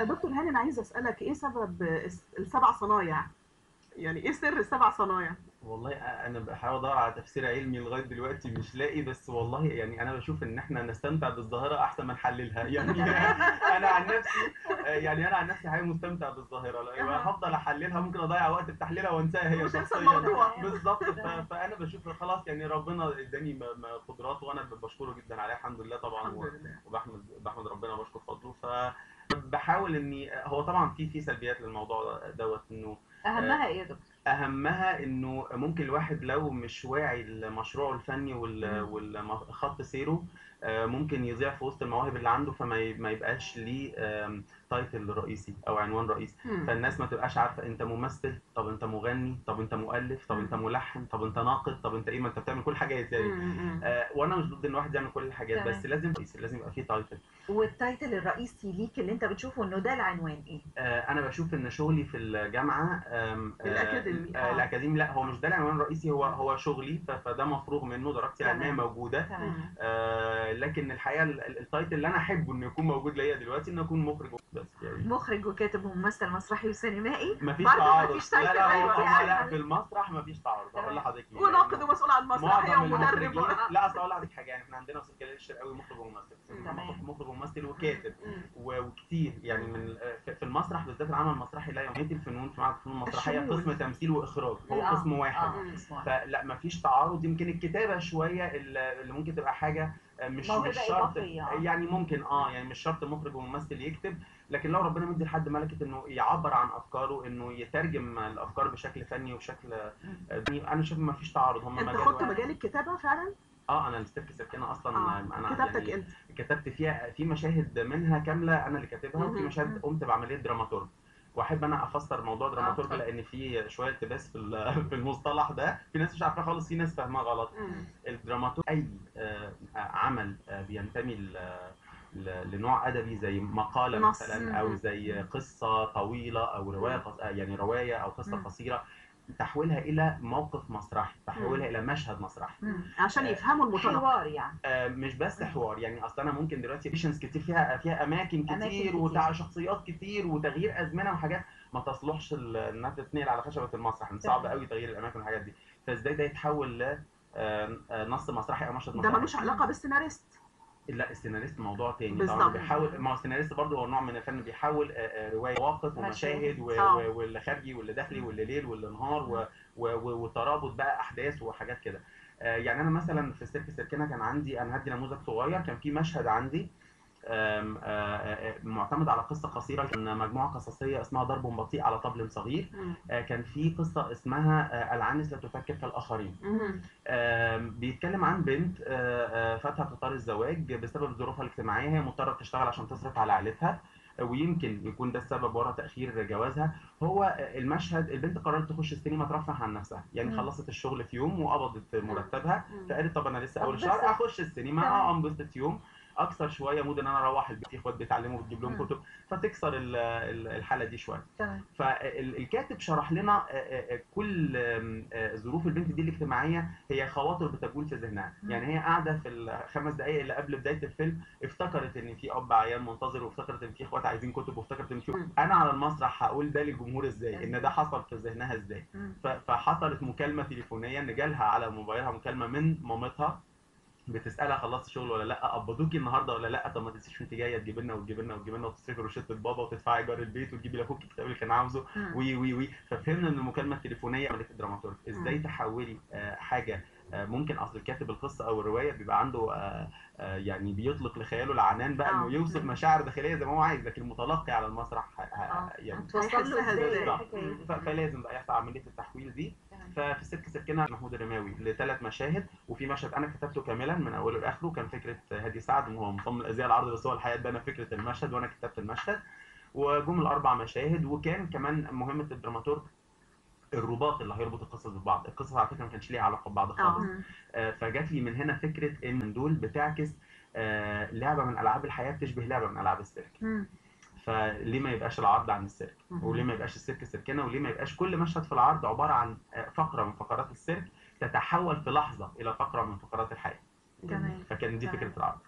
دكتور هاني، انا عايزه اسالك ايه سبب السبع صنايع؟ يعني ايه سر السبع صنايع؟ والله انا بحاول ادور على تفسير علمي لغايه دلوقتي مش لاقي، بس والله يعني انا بشوف ان احنا نستمتع بالظاهره احسن ما نحللها يعني. انا عن نفسي، يعني انا عن نفسي حقيقي مستمتع بالظاهره، لو هفضل احللها ممكن اضيع وقت في تحليلها وانساها هي وتنسى شخصيا. الموضوع. بالظبط. فانا بشوف خلاص يعني ربنا اداني قدرات وانا بشكره جدا عليها الحمد لله طبعا، الحمد لله. وبحمد ربنا وبشكر فضله. فبحاول اني هو طبعا في سلبيات للموضوع دوت، انه اهمها ايه يا دكتور؟ اهمها انه ممكن الواحد لو مش واعي لمشروعه الفني والخط سيره، ممكن يضيع في وسط المواهب اللي عنده، ما يبقاش ليه تايتل رئيسي او عنوان رئيسي. فالناس ما تبقاش عارفه انت ممثل، طب انت مغني، طب انت مؤلف، طب انت ملحن، طب انت ناقد، طب انت ايه، ما انت بتعمل كل حاجه ازاي. وانا مش ضد ان الواحد يعمل كل الحاجات، بس لازم يبقى فيه تايتل. والتايتل الرئيسي ليك اللي انت بتشوفه انه ده العنوان ايه؟ انا بشوف ان شغلي في الجامعه الاكاديمي. الاكاديمي، لا هو مش ده العنوان الرئيسي، هو شغلي، فده مفروغ منه، درجتي العلميه موجوده. لكن الحقيقه التايتل اللي انا احبه انه يكون موجود ليا دلوقتي انه اكون مخرج بس يعني. مخرج وكاتب وممثل مسرحي وسينمائي، مفيش برضه تعارض. مفيش تايتل. لا ايوه هو لا، في المسرح مفيش تعارض، هقول لحضرتك ليه. وناقد ومسؤول عن مسرحيه معظم ومدرب المخرجين، لا اصل اقول لحضرتك حاجه، يعني احنا عندنا استاذ جلال الشرقاوي مخرج وممثل، مخرج وممثل وكاتب وكتير يعني من في المسرح بالذات، العمل المسرحي لا يميت الفنون في معهد الفنون المسرحيه قسم تمثيل واخراج، هو قسم واحد. فلا مفيش تعارض. يمكن الكتابه شويه اللي ممكن تبقى حاجه مش شرط يعني، ممكن يعني مش شرط مخرج وممثل يكتب، لكن لو ربنا مدي لحد ملكه انه يعبر عن افكاره، انه يترجم الافكار بشكل فني وبشكل انا شايف ما فيش تعارض. هم انت خدت مجال الكتابه فعلا؟ انا السيرك سيركنا اصلا. انا كتابتك يعني انت؟ كتبت فيها في مشاهد منها كامله انا اللي كاتبها، وفي مشاهد قمت بعمليه دراماتورج. واحب انا افسر موضوع دراماتورج لان في شويه التباس في المصطلح ده، في ناس مش عارفاه خالص، في ناس فاهماه غلط. الدراماتورج اي عمل بينتمي لنوع ادبي زي مقاله مثلا، او زي قصه طويله، او روايه يعني روايه او قصه قصيره، تحويلها الى موقف مسرحي، تحويلها الى مشهد مسرحي عشان يفهموا المتلقي. حوار يعني. مش بس حوار يعني. اصل انا ممكن دلوقتي ريشنز كتير، فيها اماكن كتير وتاع شخصيات كتير وتغيير ازمنه وحاجات ما تصلحش انها تتنقل على خشبه المسرح، صعب قوي تغيير الاماكن والحاجات دي. فازاي ده يتحول ل نص مسرحي او مشهد مسرحي؟ ده ملوش علاقه بالسيناريست. لا السيناريست موضوع تاني بالظبط. طبعا، بيحاول، ما هو السيناريست برضه هو نوع من الفن، بيحاول روايه، مواقف ومشاهد واللي خارجي واللي داخلي واللي ليل واللي نهار وترابط بقى احداث وحاجات كده. يعني انا مثلا في السيرك سيركنا كان عندي، انا هدي نموذج صغير، كان في مشهد عندي معتمد على قصه قصيره، كان مجموعه قصصيه اسمها ضرب بطيء على طبل صغير. كان في قصه اسمها العنز لا تفكر كالاخرين. بيتكلم عن بنت فاتها قطار الزواج بسبب ظروفها الاجتماعيه، هي مضطره تشتغل عشان تصرف على عائلتها، ويمكن يكون ده السبب وراء تاخير جوازها. هو المشهد، البنت قررت تخش السينما ترفه عن نفسها، يعني خلصت الشغل في يوم وقبضت مرتبها، فقالت طب انا لسه اول شهر اخش السينما، انبسط يوم اكثر شويه مود ان انا اروح البيت، في اخوات بيتعلموا وبتجيب لهم كتب، فتكسر الحاله دي شويه. فالكاتب شرح لنا كل ظروف البنت دي الاجتماعيه، هي خواطر بتجول في ذهنها. يعني هي قاعده في الخمس دقائق اللي قبل بدايه الفيلم افتكرت ان في اب عيان منتظر، وافتكرت ان في اخوات عايزين كتب، وافتكرت ان في انا على المسرح هقول ده للجمهور ازاي، ان ده حصل في ذهنها ازاي. فحصلت مكالمه تليفونيه، ان جالها على موبايلها مكالمه من مامتها بتسالها خلصت شغل ولا لا، قبضوكي النهارده ولا لا، طب ما تنسيش وانت جايه تجيب لنا وتجيب لنا وتجيب لنا، وتصرفي روشته بابا وتدفعي ايجار البيت وتجيبي لاخوك الكتاب اللي كان عاوزه وي وي وي. ففهمنا ان المكالمه التليفونيه عملت الدراماتورج ازاي تحولي حاجه ممكن. اصل الكاتب القصه او الروايه بيبقى عنده يعني بيطلق لخياله العنان بقى انه يوصف مشاعر داخليه زي ما هو عايز، لكن المتلقي على المسرح يعني توصل له ازاي. فلازم بقى يحصل عمليه التحويل دي. ففي السيرك سيركنا محمود الرماوي لثلاث مشاهد، وفي مشهد انا كتبته كاملا من اوله لاخره، كان فكره هادي سعد وهو مصمم الازياء العرض، بس هو الحقيقه ده انا فكره المشهد وانا كتبت المشهد. وجم الاربع مشاهد، وكان كمان مهمه الدراماتورج الرباط اللي هيربط القصص ببعض. القصص على فكره ما كانش ليها علاقه ببعض خالص. فجات لي من هنا فكره ان دول بتعكس لعبه من العاب الحياه بتشبه لعبه من العاب السيرك. فليه ما يبقاش العرض عن السيرك، وليه ما يبقاش السيرك سيركنا، وليه ما يبقاش كل مشهد في العرض عباره عن فقره من فقرات السيرك تتحول في لحظه الى فقره من فقرات الحياه. فكان دي فكره العرض.